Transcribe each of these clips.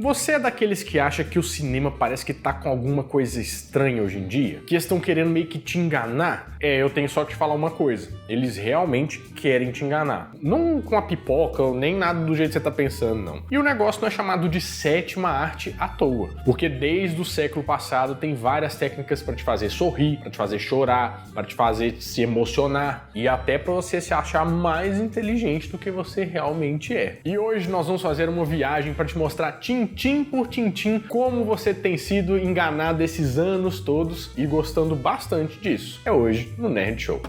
Você é daqueles que acha que o cinema parece que tá com alguma coisa estranha hoje em dia? Que estão querendo meio que te enganar? Eu tenho só que te falar uma coisa. Eles realmente querem te enganar. Não com a pipoca, nem nada do jeito que você tá pensando, não. E o negócio não é chamado de sétima arte à toa. Porque desde o século passado tem várias técnicas para te fazer sorrir, para te fazer chorar, para te fazer se emocionar e até para você se achar mais inteligente do que você realmente é. E hoje nós vamos fazer uma viagem para te mostrar tintim por tintim como você tem sido enganado esses anos todos e gostando bastante disso. É hoje no Nerd Show.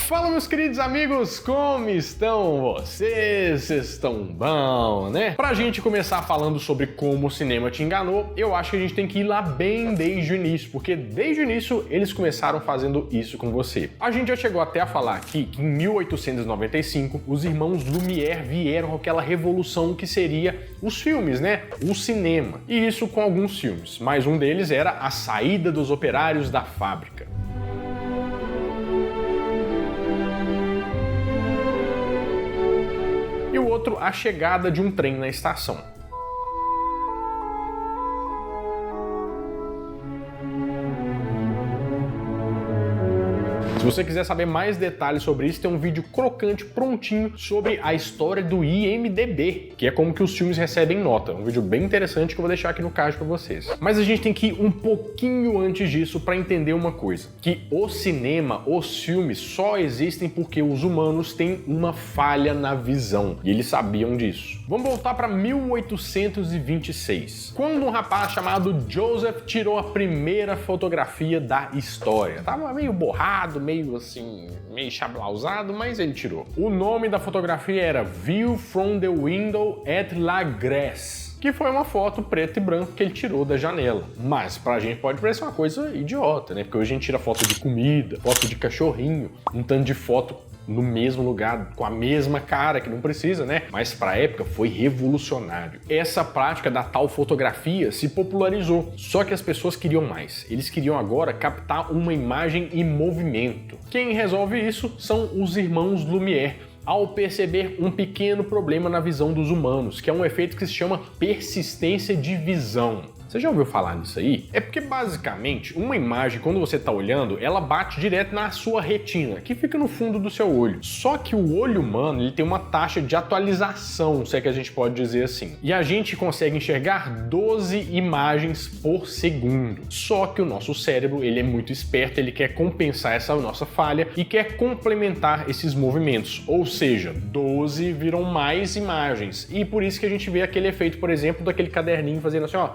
Fala, meus queridos amigos, como estão vocês? Vocês estão bom, né? Pra gente começar falando sobre como o cinema te enganou, eu acho que a gente tem que ir lá bem desde o início, porque desde o início eles começaram fazendo isso com você. A gente já chegou até a falar aqui que em 1895 os irmãos Lumière vieram com aquela revolução que seria os filmes, né? O cinema. E isso com alguns filmes, mas um deles era A Saída dos Operários da Fábrica. E o outro, A Chegada de um Trem na Estação. Se você quiser saber mais detalhes sobre isso, tem um vídeo crocante prontinho sobre a história do IMDb, que é como que os filmes recebem nota. Um vídeo bem interessante que eu vou deixar aqui no card para vocês. Mas a gente tem que ir um pouquinho antes disso para entender uma coisa, que o cinema, os filmes só existem porque os humanos têm uma falha na visão, e eles sabiam disso. Vamos voltar para 1826, quando um rapaz chamado Joseph tirou a primeira fotografia da história. Tava meio borrado, meio chablausado, mas ele tirou. O nome da fotografia era View from the Window at La Grèce, que foi uma foto preto e branco que ele tirou da janela. Mas pra gente pode parecer uma coisa idiota, né? Porque hoje a gente tira foto de comida, foto de cachorrinho, um tanto de foto no mesmo lugar, com a mesma cara, que não precisa, né? Mas pra época foi revolucionário. Essa prática da tal fotografia se popularizou, só que as pessoas queriam mais. Eles queriam agora captar uma imagem em movimento. Quem resolve isso são os irmãos Lumière, ao perceber um pequeno problema na visão dos humanos, que é um efeito que se chama persistência de visão. Você já ouviu falar nisso aí? É porque, basicamente, uma imagem, quando você está olhando, ela bate direto na sua retina, que fica no fundo do seu olho. Só que o olho humano, ele tem uma taxa de atualização, se é que a gente pode dizer assim. E a gente consegue enxergar 12 imagens por segundo. Só que o nosso cérebro, ele é muito esperto, ele quer compensar essa nossa falha e quer complementar esses movimentos. Ou seja, 12 viram mais imagens. E por isso que a gente vê aquele efeito, por exemplo, daquele caderninho fazendo assim, ó,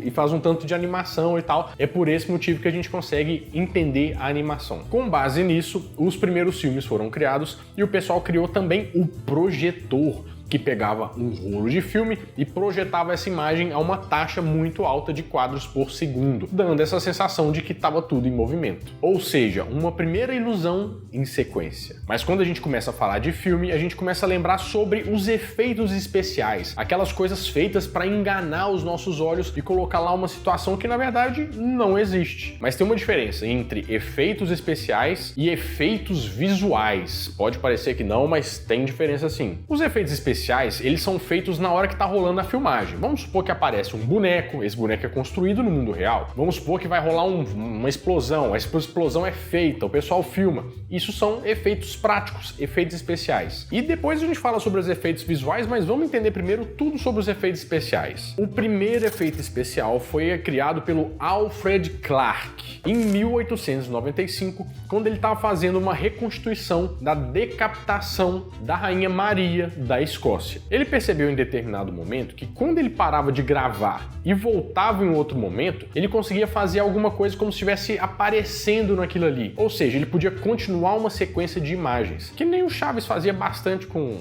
e faz um tanto de animação e tal. É por esse motivo que a gente consegue entender a animação. Com base nisso, os primeiros filmes foram criados e o pessoal criou também o projetor, que pegava um rolo de filme e projetava essa imagem a uma taxa muito alta de quadros por segundo, dando essa sensação de que estava tudo em movimento. Ou seja, uma primeira ilusão em sequência. Mas quando a gente começa a falar de filme, a gente começa a lembrar sobre os efeitos especiais, aquelas coisas feitas para enganar os nossos olhos e colocar lá uma situação que na verdade não existe. Mas tem uma diferença entre efeitos especiais e efeitos visuais. Pode parecer que não, mas tem diferença sim. Os efeitos especiais, eles são feitos na hora que está rolando a filmagem. Vamos supor que aparece um boneco, esse boneco é construído no mundo real. Vamos supor que vai rolar uma explosão, essa explosão é feita, o pessoal filma. Isso são efeitos práticos, efeitos especiais. E depois a gente fala sobre os efeitos visuais, mas vamos entender primeiro tudo sobre os efeitos especiais. O primeiro efeito especial foi criado pelo Alfred Clark em 1895, quando ele estava fazendo uma reconstituição da decapitação da Rainha Maria da Escócia. Ele percebeu em determinado momento que quando ele parava de gravar e voltava em outro momento, ele conseguia fazer alguma coisa como se estivesse aparecendo naquilo ali. Ou seja, ele podia continuar uma sequência de imagens, que nem o Chaves fazia bastante com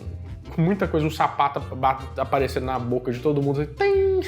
muita coisa, um sapato aparecendo na boca de todo mundo, assim,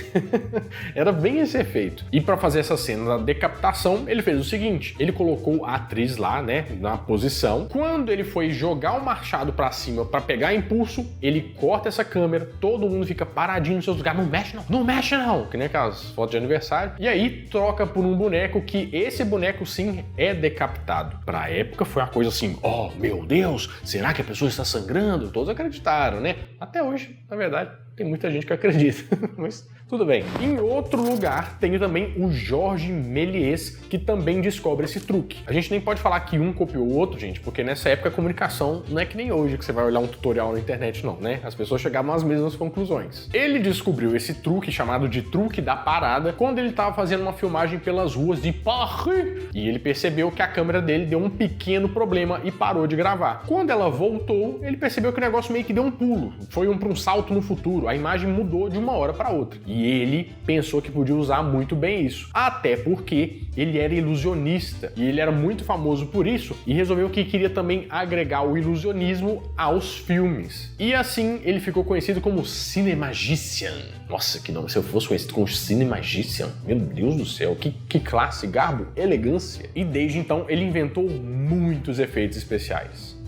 Era bem esse efeito. E para fazer essa cena da decapitação, ele fez o seguinte, ele colocou a atriz lá, né, na posição. Quando ele foi jogar o machado para cima para pegar impulso, ele corta essa câmera, todo mundo fica paradinho nos seus lugares, não mexe não, não mexe não, que nem aquelas fotos de aniversário. E aí troca por um boneco que esse boneco sim é decapitado. Pra época foi uma coisa assim, oh meu Deus, será que a pessoa está sangrando? Todos acreditaram, né? Até hoje, na verdade, tem muita gente que acredita, mas tudo bem. Em outro lugar, tem também o Georges Méliès, que também descobre esse truque. A gente nem pode falar que um copiou o outro, gente, porque nessa época a comunicação não é que nem hoje, que você vai olhar um tutorial na internet, não, né? As pessoas chegavam às mesmas conclusões. Ele descobriu esse truque, chamado de truque da parada, quando ele estava fazendo uma filmagem pelas ruas de Paris, e ele percebeu que a câmera dele deu um pequeno problema e parou de gravar. Quando ela voltou, ele percebeu que o negócio meio que deu um pulo, foi para um salto no futuro, a imagem mudou de uma hora para outra. E ele pensou que podia usar muito bem isso, até porque ele era ilusionista e ele era muito famoso por isso e resolveu que queria também agregar o ilusionismo aos filmes. E assim ele ficou conhecido como Cinemagician. Nossa, que nome! Se eu fosse conhecido como Cinemagician, meu Deus do céu, que classe, garbo, elegância! E desde então ele inventou muitos efeitos especiais.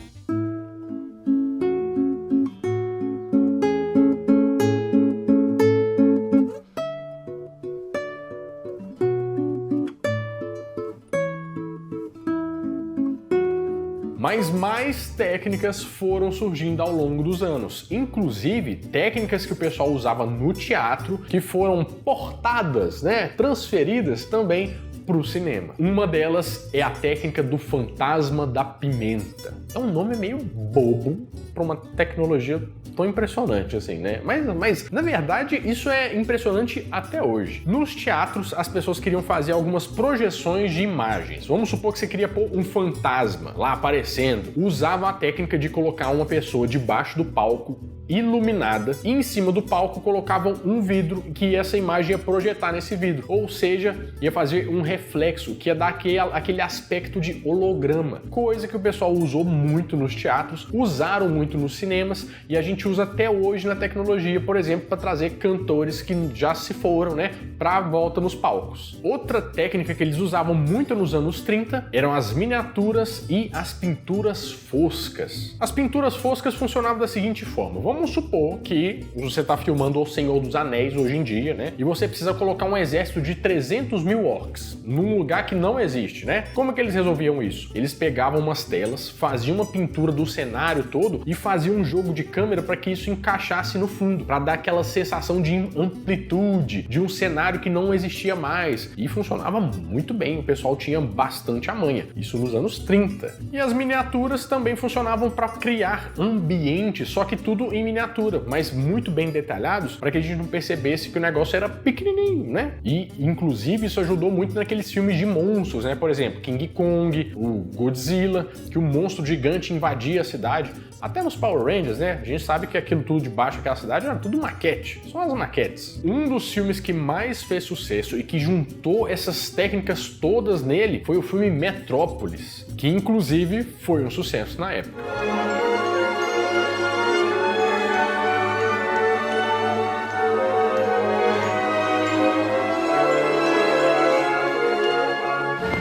Mas mais técnicas foram surgindo ao longo dos anos, inclusive técnicas que o pessoal usava no teatro que foram portadas, né, transferidas também para o cinema. Uma delas é a técnica do fantasma da pimenta. É um nome meio bobo para uma tecnologia tão impressionante assim, né? Mas na verdade isso é impressionante até hoje. Nos teatros as pessoas queriam fazer algumas projeções de imagens. Vamos supor que você queria pôr um fantasma lá aparecendo. Usavam a técnica de colocar uma pessoa debaixo do palco iluminada e em cima do palco colocavam um vidro que essa imagem ia projetar nesse vidro, ou seja, ia fazer um reflexo que ia dar aquele aspecto de holograma, coisa que o pessoal usou muito nos teatros, usaram muito nos cinemas e a gente usa até hoje na tecnologia, por exemplo, para trazer cantores que já se foram, né, para a volta nos palcos. Outra técnica que eles usavam muito nos anos 30 eram as miniaturas e as pinturas foscas. As pinturas foscas funcionavam da seguinte forma: vamos supor que você está filmando O Senhor dos Anéis hoje em dia, né? E você precisa colocar um exército de 300 mil orcs num lugar que não existe, né? Como é que eles resolviam isso? Eles pegavam umas telas, faziam uma pintura do cenário todo e faziam um jogo de câmera para que isso encaixasse no fundo, para dar aquela sensação de amplitude, de um cenário que não existia mais. E funcionava muito bem, o pessoal tinha bastante a manha. Isso nos anos 30. E as miniaturas também funcionavam para criar ambiente, só que tudo em miniatura, mas muito bem detalhados para que a gente não percebesse que o negócio era pequenininho, né? E inclusive isso ajudou muito naqueles filmes de monstros, né? Por exemplo, King Kong, o Godzilla, que o monstro gigante invadia a cidade. Até nos Power Rangers, né? A gente sabe que aquilo tudo debaixo daquela cidade era tudo maquete, só as maquetes. Um dos filmes que mais fez sucesso e que juntou essas técnicas todas nele foi o filme Metrópolis, que inclusive foi um sucesso na época.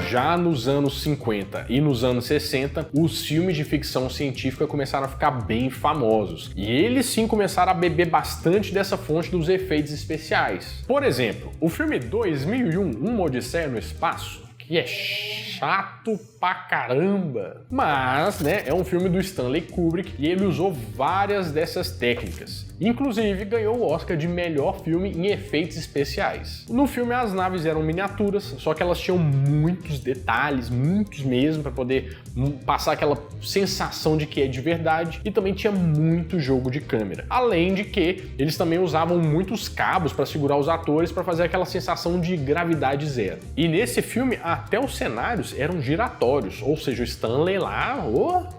Já nos anos 50 e nos anos 60, os filmes de ficção científica começaram a ficar bem famosos. E eles sim começaram a beber bastante dessa fonte dos efeitos especiais. Por exemplo, o filme 2001, Uma Odisseia no Espaço, que é chato pra caramba, mas, né, é um filme do Stanley Kubrick e ele usou várias dessas técnicas. Inclusive, ganhou o Oscar de melhor filme em efeitos especiais. No filme, as naves eram miniaturas, só que elas tinham muitos detalhes, muitos mesmo, para poder passar aquela sensação de que é de verdade, e também tinha muito jogo de câmera. Além de que eles também usavam muitos cabos para segurar os atores para fazer aquela sensação de gravidade zero. E nesse filme, até os cenários eram giratórios, ou seja, o Stanley lá,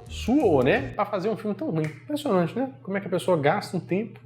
suou, né? Pra fazer um filme tão ruim. Impressionante, né? Como é que a pessoa gasta um tempo.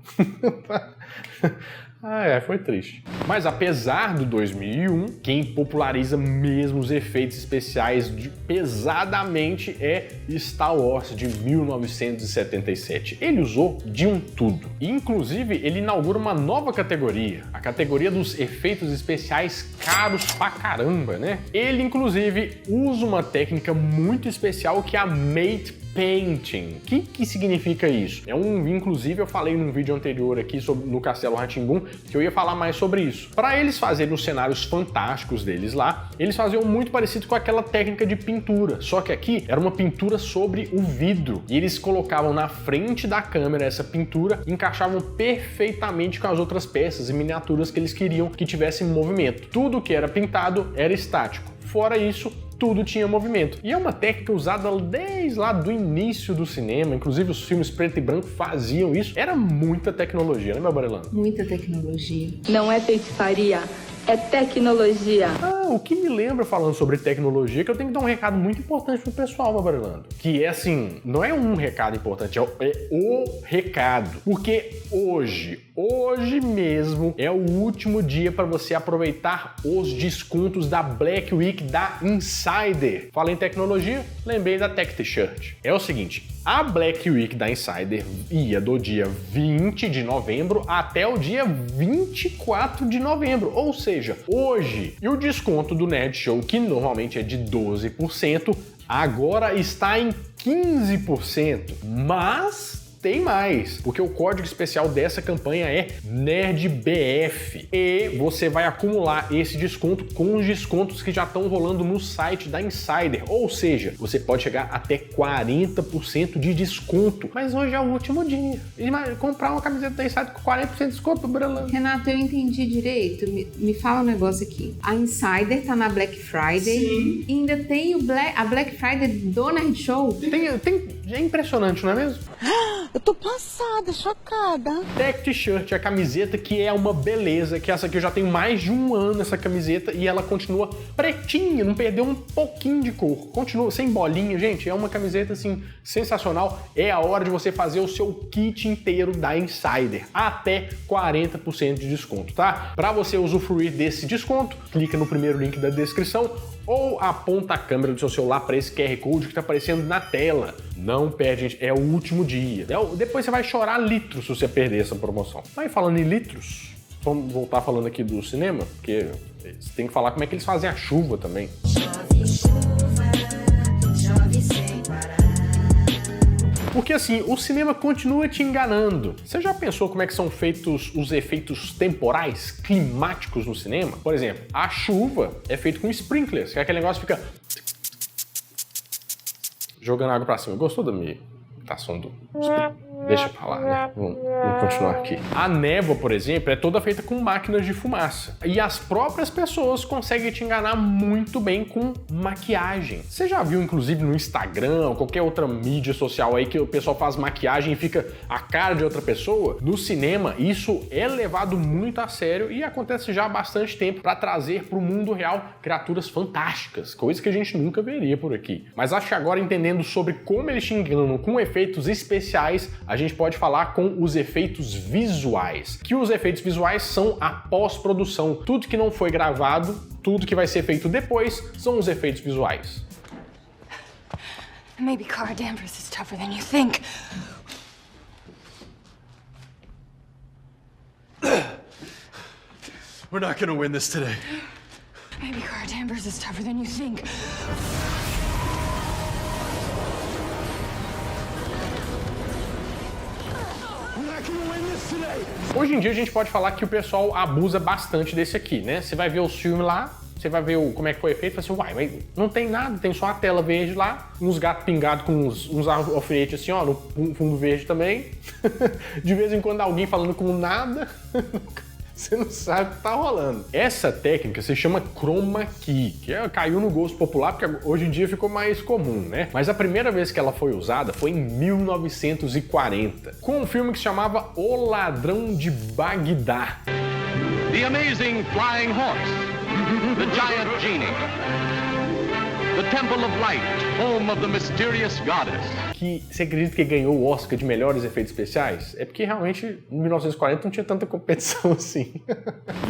Foi triste. Mas apesar do 2001, quem populariza mesmo os efeitos especiais pesadamente é Star Wars de 1977. Ele usou de um tudo. E, inclusive, ele inaugura uma nova categoria, a categoria dos efeitos especiais caros pra caramba, né? Ele, inclusive, usa uma técnica muito especial que é a matte painting. O que significa isso? Inclusive eu falei num vídeo anterior aqui no Castelo Rá-Tim-Bum que eu ia falar mais sobre isso. Para eles fazerem os cenários fantásticos deles lá, eles faziam muito parecido com aquela técnica de pintura, só que aqui era uma pintura sobre o vidro e eles colocavam na frente da câmera essa pintura e encaixavam perfeitamente com as outras peças e miniaturas que eles queriam que tivessem movimento. Tudo que era pintado era estático. Fora isso, tudo tinha movimento. E é uma técnica usada desde lá do início do cinema, inclusive os filmes preto e branco faziam isso. Era muita tecnologia, né, meu Barelando? Muita tecnologia. Não é feitiçaria, é tecnologia. O que me lembra, falando sobre tecnologia, que eu tenho que dar um recado muito importante pro pessoal, meu Barelando. Que é assim, não é um recado importante, é o recado. Porque hoje mesmo é o último dia para você aproveitar os descontos da Black Week da Insider. Falei em tecnologia, lembrei da Tech T-Shirt. É o seguinte, a Black Week da Insider ia do dia 20 de novembro até o dia 24 de novembro, ou seja, hoje. E o desconto do Nerd Show, que normalmente é de 12%, agora está em 15%, mas tem mais, porque o código especial dessa campanha é NerdBF e você vai acumular esse desconto com os descontos que já estão rolando no site da Insider, ou seja, você pode chegar até 40% de desconto. Mas hoje é o último dia. Comprar uma camiseta da Insider com 40% de desconto, Brelando. Renato, eu entendi direito. Me fala um negócio aqui. A Insider tá na Black Friday. Sim. E ainda tem a Black Friday do Nerd Show. É impressionante, não é mesmo? Eu tô passada, chocada. Tech T-Shirt é a camiseta que é uma beleza, que essa aqui eu já tenho mais de um ano, essa camiseta, e ela continua pretinha, não perdeu um pouquinho de cor. Continua sem bolinha, gente, é uma camiseta, assim, sensacional. É a hora de você fazer o seu kit inteiro da Insider, até 40% de desconto, tá? Para você usufruir desse desconto, clica no primeiro link da descrição ou aponta a câmera do seu celular para esse QR Code que está aparecendo na tela. Não perde, gente, é o último dia. Depois você vai chorar litros se você perder essa promoção. Mas falando em litros, vamos voltar falando aqui do cinema, porque você tem que falar como é que eles fazem a chuva também. Porque assim, o cinema continua te enganando. Você já pensou como é que são feitos os efeitos temporais, climáticos no cinema? Por exemplo, a chuva é feita com sprinklers, que é aquele negócio que fica jogando água pra cima. Gostou da minha imitação do Deixa pra lá, né? Vamos continuar aqui. A névoa, por exemplo, é toda feita com máquinas de fumaça. E as próprias pessoas conseguem te enganar muito bem com maquiagem. Você já viu, inclusive, no Instagram ou qualquer outra mídia social aí que o pessoal faz maquiagem e fica a cara de outra pessoa? No cinema, isso é levado muito a sério e acontece já há bastante tempo para trazer para o mundo real criaturas fantásticas, coisas que a gente nunca veria por aqui. Mas acho que agora, entendendo sobre como eles te enganam com efeitos especiais, a gente pode falar com os efeitos visuais. Que os efeitos visuais são a pós-produção. Tudo que não foi gravado, tudo que vai ser feito depois, são os efeitos visuais. Maybe Cara Danvers is tougher than you think. We're not gonna win this today. Maybe Cara Danvers is tougher than you think. Hoje em dia a gente pode falar que o pessoal abusa bastante desse aqui, né? Você vai ver os filmes lá, você vai ver como é que foi feito, e fala assim, uai, mas não tem nada, tem só a tela verde lá, uns gatos pingados com uns alfinetes assim, ó, no fundo verde também. De vez em quando alguém falando com nada. Você não sabe o que tá rolando. Essa técnica se chama chroma key, que caiu no gosto popular porque hoje em dia ficou mais comum, né? Mas a primeira vez que ela foi usada foi em 1940, com um filme que se chamava O Ladrão de Bagdá. The Amazing Flying Horse, The Giant Genie, the Temple of Light, home of the mysterious goddess. Que você acredita que ganhou o Oscar de melhores efeitos especiais? É porque realmente em 1940 não tinha tanta competição assim.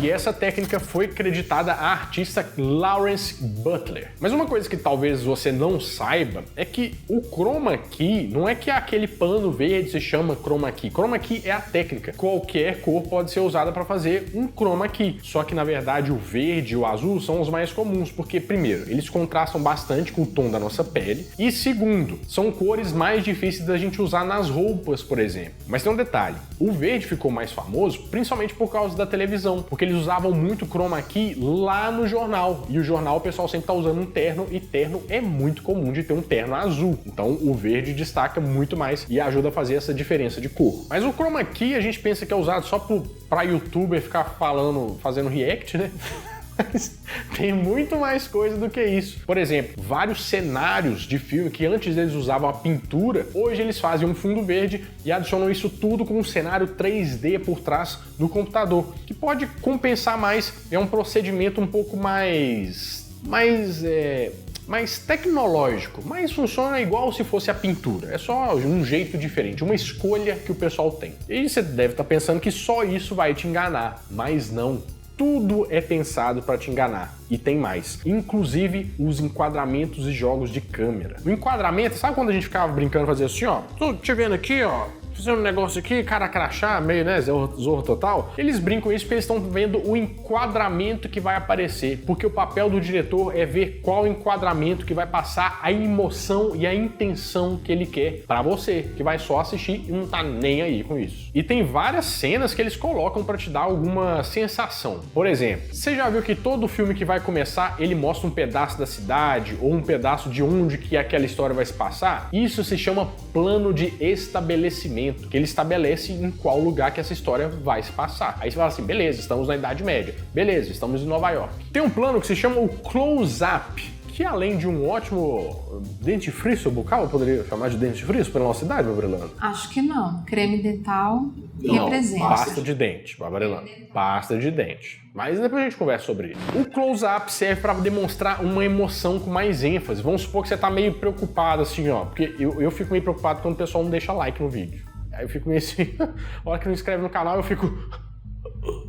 E essa técnica foi creditada à artista Lawrence Butler. Mas uma coisa que talvez você não saiba é que o chroma key não é que aquele pano verde se chama chroma key. Chroma key é a técnica. Qualquer cor pode ser usada para fazer um chroma key. Só que na verdade o verde e o azul são os mais comuns, porque primeiro, eles contrastam bastante com o tom da nossa pele e segundo, são cores mais difíceis da gente usar nas roupas, por exemplo. Mas tem um detalhe, o verde ficou mais famoso principalmente por causa da televisão, porque eles usavam muito chroma key lá no jornal, e o jornal o pessoal sempre tá usando um terno, e terno é muito comum de ter um terno azul, então o verde destaca muito mais e ajuda a fazer essa diferença de cor. Mas o chroma key a gente pensa que é usado só pra youtuber ficar fazendo react, né? Mas tem muito mais coisa do que isso. Por exemplo, vários cenários de filme que antes eles usavam a pintura, hoje eles fazem um fundo verde e adicionam isso tudo com um cenário 3D por trás do computador, que pode compensar mais, é um procedimento um pouco mais tecnológico, mas funciona igual se fosse a pintura. É só um jeito diferente, uma escolha que o pessoal tem. E você deve estar pensando que só isso vai te enganar, mas não. Tudo é pensado para te enganar. E tem mais. Inclusive os enquadramentos e jogos de câmera. O enquadramento, sabe quando a gente ficava brincando, fazia assim, ó? Tô te vendo aqui, ó. Fazendo um negócio aqui, cara crachá, meio, né, zorro total. Eles brincam isso porque eles estão vendo o enquadramento que vai aparecer. Porque o papel do diretor é ver qual enquadramento que vai passar a emoção e a intenção que ele quer pra você, que vai só assistir e não tá nem aí com isso. E tem várias cenas que eles colocam pra te dar alguma sensação. Por exemplo, você já viu que todo filme que vai começar, ele mostra um pedaço da cidade ou um pedaço de onde que aquela história vai se passar? Isso se chama plano de estabelecimento, que ele estabelece em qual lugar que essa história vai se passar. Aí você fala assim, beleza, estamos na Idade Média, beleza, estamos em Nova York. Tem um plano que se chama o close-up, que além de um ótimo dentifrício bucal, eu poderia chamar de dentifrício pela nossa idade, Babrilano? Acho que não. Creme dental representa. Pasta de dente, Babrilano. Pasta de dente. Mas depois a gente conversa sobre isso. O close-up serve para demonstrar uma emoção com mais ênfase. Vamos supor que você tá meio preocupado assim, ó. Porque eu fico meio preocupado quando o pessoal não deixa like no vídeo. Aí eu fico meio assim, a hora que não inscreve no canal eu fico...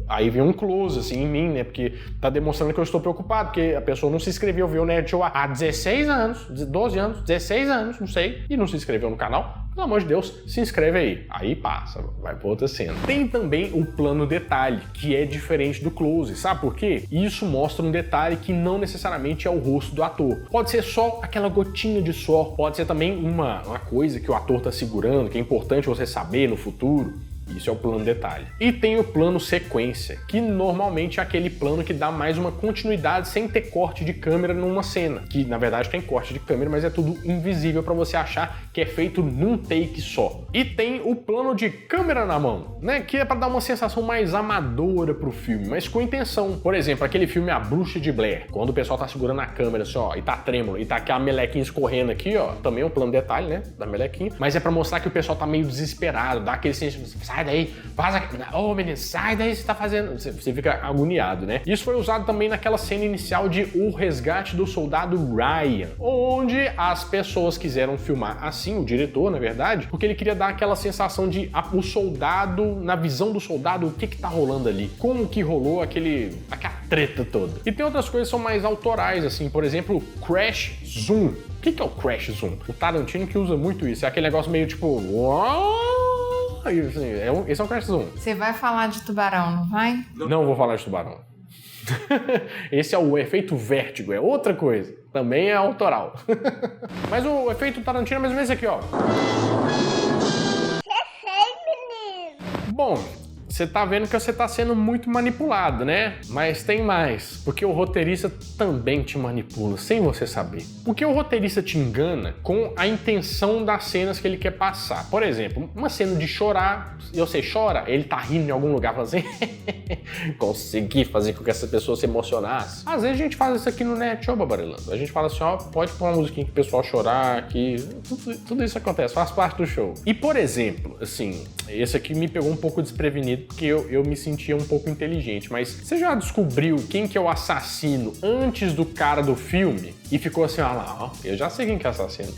Aí vem um close, assim, em mim, né? Porque tá demonstrando que eu estou preocupado, porque a pessoa não se inscreveu, viu o Nerd Show há 16 anos, 12 anos, 16 anos, não sei, e não se inscreveu no canal. Pelo amor de Deus, se inscreve aí. Aí passa, vai pra outra cena. Tem também o plano detalhe, que é diferente do close, sabe por quê? Isso mostra um detalhe que não necessariamente é o rosto do ator. Pode ser só aquela gotinha de suor, pode ser também uma coisa que o ator tá segurando, que é importante você saber no futuro. Isso é o plano detalhe. E tem o plano sequência, que normalmente é aquele plano que dá mais uma continuidade sem ter corte de câmera numa cena. Que na verdade tem corte de câmera, mas é tudo invisível para você achar que é feito num take só. E tem o plano de câmera na mão, né? Que é para dar uma sensação mais amadora pro filme, mas com intenção. Por exemplo, aquele filme A Bruxa de Blair, quando o pessoal tá segurando a câmera assim, ó, e tá trêmolo, e tá aquela melequinha escorrendo aqui, ó. Também é um plano detalhe, né? Da melequinha. Mas é para mostrar que o pessoal tá meio desesperado, dá aquele sentimento, sai daí, vaza, ô menino, sai daí, você tá fazendo... Você fica agoniado, né? Isso foi usado também naquela cena inicial de O Resgate do Soldado Ryan, onde as pessoas quiseram filmar assim, o diretor, na verdade, porque ele queria dar aquela sensação de o soldado, na visão do soldado, o que tá rolando ali, como que rolou aquela treta toda. E tem outras coisas que são mais autorais, assim, por exemplo, Crash Zoom. O que é o Crash Zoom? O Tarantino que usa muito isso, é aquele negócio meio tipo... Esse é um Crash Zoom. Você vai falar de tubarão, não vai? Não vou falar de tubarão. Esse é o efeito vértigo, é outra coisa. Também é autoral. Mas o efeito Tarantino é mais ou menos esse aqui, ó. Bom, você tá vendo que você tá sendo muito manipulado, né? Mas tem mais, porque o roteirista também te manipula, sem você saber. Porque o roteirista te engana com a intenção das cenas que ele quer passar. Por exemplo, uma cena de chorar, e você chora, ele tá rindo em algum lugar, falando assim, consegui fazer com que essa pessoa se emocionasse. Às vezes a gente faz isso aqui no Nerd Show, Babarilando. A gente fala assim, ó, pode pôr uma musiquinha pro pessoal chorar aqui. Tudo isso acontece, faz parte do show. E por exemplo, assim, esse aqui me pegou um pouco desprevenido, medo porque eu me sentia um pouco inteligente, mas você já descobriu quem que é o assassino antes do cara do filme? E ficou assim, ó lá, ó, eu já sei quem que é o assassino.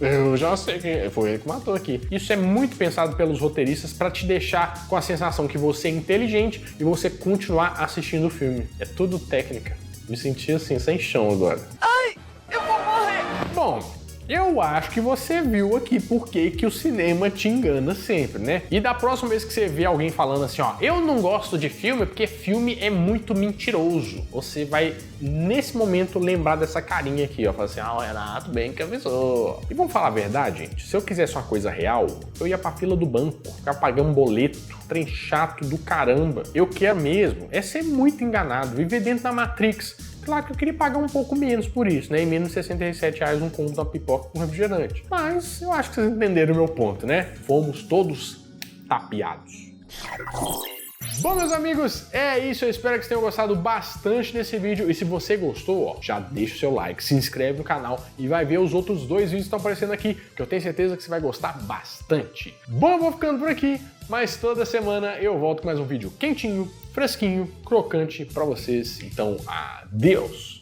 Eu já sei quem é. Foi ele que matou aqui. Isso é muito pensado pelos roteiristas pra te deixar com a sensação que você é inteligente e você continuar assistindo o filme. É tudo técnica. Me senti assim, sem chão agora. Ai, eu vou morrer. Bom, eu acho que você viu aqui por que o cinema te engana sempre, né? E da próxima vez que você vê alguém falando assim, ó, eu não gosto de filme porque filme é muito mentiroso, você vai, nesse momento, lembrar dessa carinha aqui, ó, falar assim, o Renato bem que avisou. E vamos falar a verdade, gente? Se eu quisesse uma coisa real, eu ia pra fila do banco, ficar pagando boleto, trem chato do caramba. Eu quero mesmo é ser muito enganado, viver dentro da Matrix. Claro que eu queria pagar um pouco menos por isso, né? E menos de R$67 um combo da pipoca com refrigerante. Mas eu acho que vocês entenderam o meu ponto, né? Fomos todos tapeados. Bom, meus amigos, é isso. Eu espero que vocês tenham gostado bastante desse vídeo. E se você gostou, ó, já deixa o seu like, se inscreve no canal e vai ver os outros 2 vídeos que estão aparecendo aqui, que eu tenho certeza que você vai gostar bastante. Bom, eu vou ficando por aqui, mas toda semana eu volto com mais um vídeo quentinho, fresquinho, crocante pra vocês. Então, adeus!